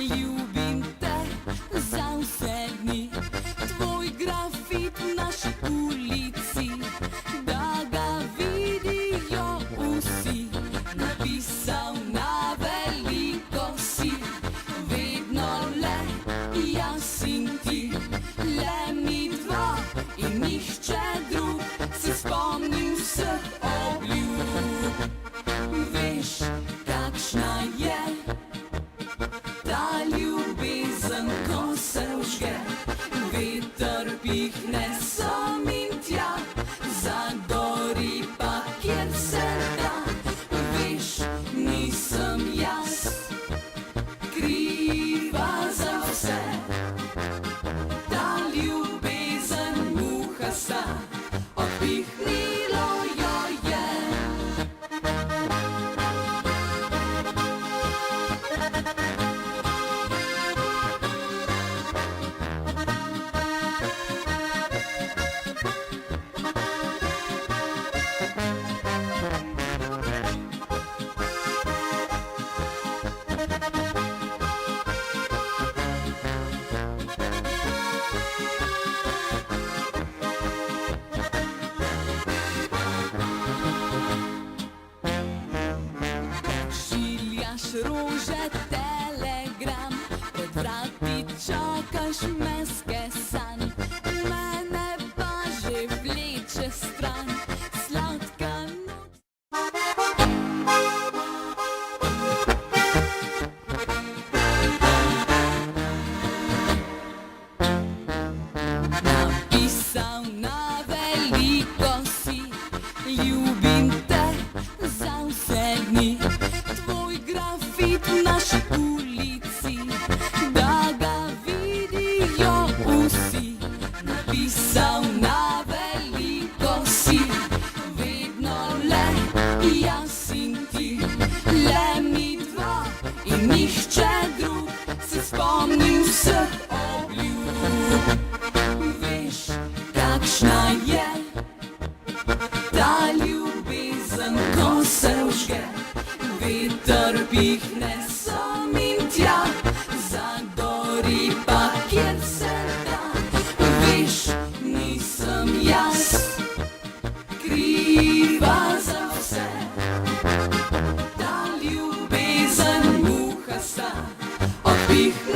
Ljubim te za vse dni, tvoj grafit v naši ulici, da ga vidijo vsi. Napisal na veliko si, vedno le jaz in ti, le mi dva in nihče drug. Se spomnim vseh obljub. Veš, kakšna je ta ljubezen, ko se vžge, veter pihne sem in tja, zagori pa kjer se da. Veš, nisem jaz kriva za vse, ta ljubezen muhasta, odpihnilo jo je. Rože, telegram, pred vrati čakaš me skesan, mene pa že vleče stran, sladka noč. Napisal na veliko si, ljubim te za vse dni, tvoj grafit v naši ulici, da ga vidijo vsi. Napisal na veliko si, vedno le jaz in ti, le mi dva in nihče drug. Se spomnim vseh obljub. Veš, kakšna je ta ljubezen, ko se vžge, veter pihne sem in tja, zagori pa kjer se da. Veš, nisem jaz kriva za vse, ta ljubezen muhasta, odpihne